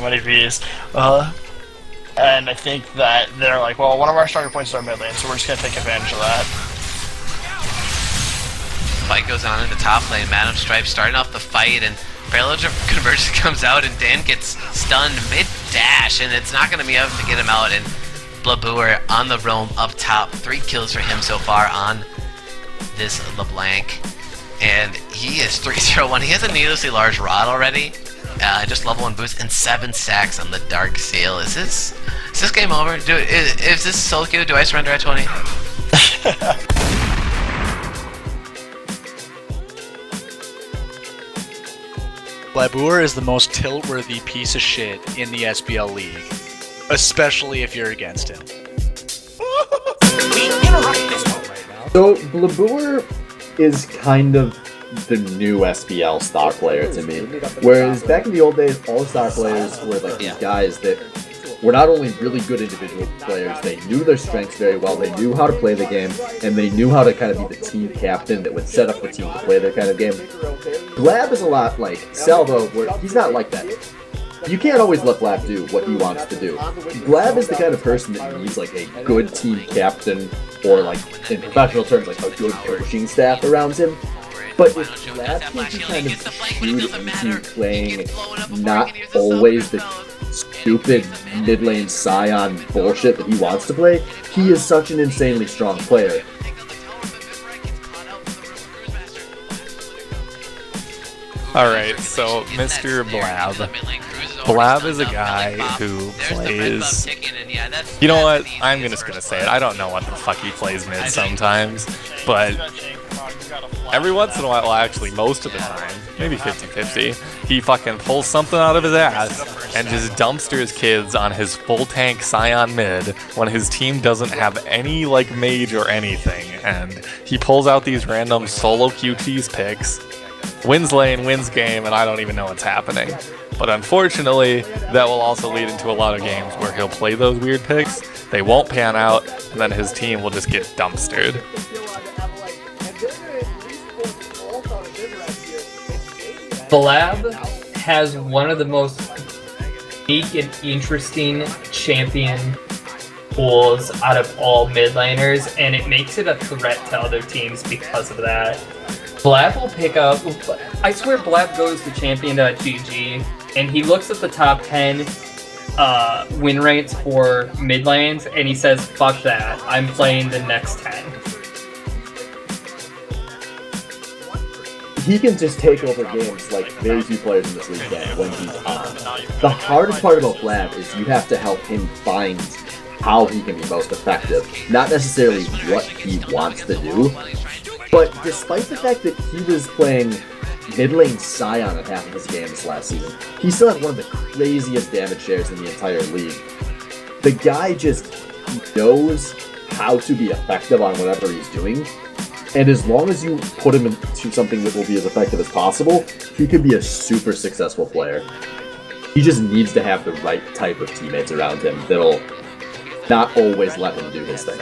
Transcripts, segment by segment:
many Vs. And I think that they're like, well, one of our stronger points is our mid lane, so we're just going to take advantage of that. Fight goes on in the top lane. Madam Stripe starting off the fight, and Parallel Conversion comes out, and Dan gets stunned mid-dash, and it's not going to be able to get him out. And Blabooer on the roam up top. 3 kills for him so far on this LeBlanc. And he is 3-0-1. He has a needlessly large rod already. Just level 1 boost and 7 sacks on the Dark Seal. Is this game over? Is this Solo Queue? Do I surrender at 20? Blabooer is the most tilt-worthy piece of shit in the SBL league, especially if you're against him. So Blabooer is kind of the new SBL star player to me, whereas back in the old days, all the star players were like these guys that were not only really good individual players, they knew their strengths very well, they knew how to play the game, and they knew how to kind of be the team captain that would set up the team to play their kind of game. Blab is a lot like Salvo, where he's not like that. You can't always let Blab do what he wants to do. Blab is the kind of person that needs like a good team captain, or like in professional terms, like a good coaching staff around him. But if Blab can be kind of skewed into playing not always the stupid mid-lane Sion bullshit that he wants to play, he is such an insanely strong player. Alright, so Mr. Blab. Blab is a guy who plays... You know what? I'm just gonna say it. I don't know what the fuck he plays mid sometimes, but every once in a while, well, actually most of the time, maybe 50-50, he fucking pulls something out of his ass and just dumpsters kids on his full tank Sion mid when his team doesn't have any like mage or anything, and he pulls out these random solo Q cheese picks, wins lane, wins game, and I don't even know what's happening. But unfortunately, that will also lead into a lot of games where he'll play those weird picks, they won't pan out, and then his team will just get dumpstered. Blab has one of the most unique and interesting champion pools out of all mid laners, and it makes it a threat to other teams because of that. Blab will pick up, I swear Blab goes to champion.gg and he looks at the top 10 win rates for mid lanes and he says, fuck that, I'm playing the next 10. He can just take over games like very few players in this league can when he's on. The hardest part about Blab is you have to help him find how he can be most effective, not necessarily what he wants to do. But despite the fact that he was playing mid lane Sion at half of his games last season, he still had one of the craziest damage shares in the entire league. The guy just knows how to be effective on whatever he's doing. And as long as you put him into something that will be as effective as possible, he could be a super successful player. He just needs to have the right type of teammates around him that'll not always let him do his thing.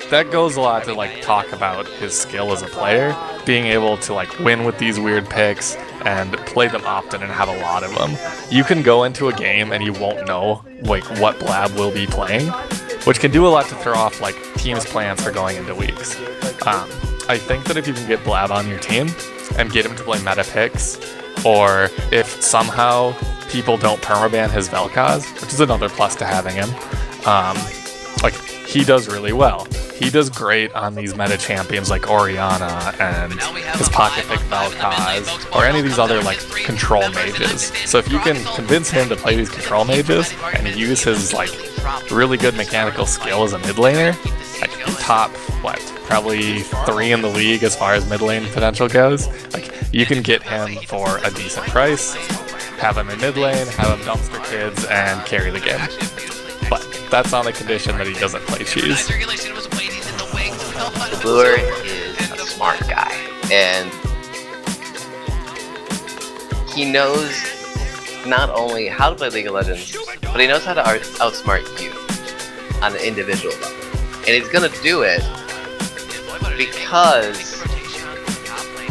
That goes a lot to like talk about his skill as a player, being able to like win with these weird picks and play them often and have a lot of them. You can go into a game and you won't know like what Blab will be playing, which can do a lot to throw off like teams' plans for going into weeks. I think that if you can get Blab on your team and get him to play meta picks, or if somehow people don't permaban his Vel'Koz, which is another plus to having him, like he does really well. He does great on these meta champions like Orianna and his pocket pick Vel'Koz, or any of these other like control mages. So if you can convince him to play these control mages and use his like really good mechanical skill as a mid laner, like top probably 3 in the league as far as mid lane potential goes, like you can get him for a decent price, have him in mid lane, have him dumpster kids, and carry the game. But that's on the condition that he doesn't play cheese. Blabooer is a smart guy, and he knows not only how to play League of Legends, but he knows how to outsmart you on an individual level. And he's gonna do it because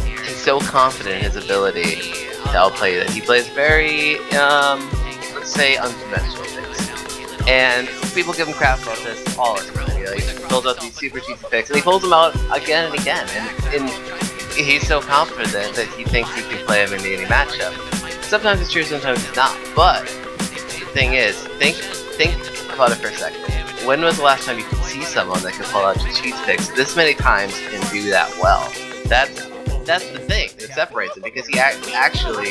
he's so confident in his ability to outplay you. That he plays very, let's say, unconventional things. And people give him crap about this all the time. You know, he pulls out these super cheesy picks, and he pulls them out again and again. And he's so confident that he thinks he can play him in any matchup. Sometimes it's true, sometimes it's not. But the thing is, think about it for a second. When was the last time you could see someone that could pull out your cheese picks this many times and do that well? That's the thing that separates him, because he actually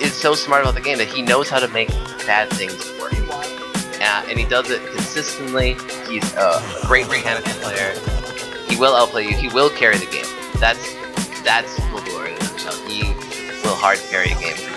is so smart about the game that he knows how to make bad things work. And he does it consistently. He's a great mechanical player. He will outplay you. He will carry the game. That's Blabooer in a nutshell. He will hard carry a game.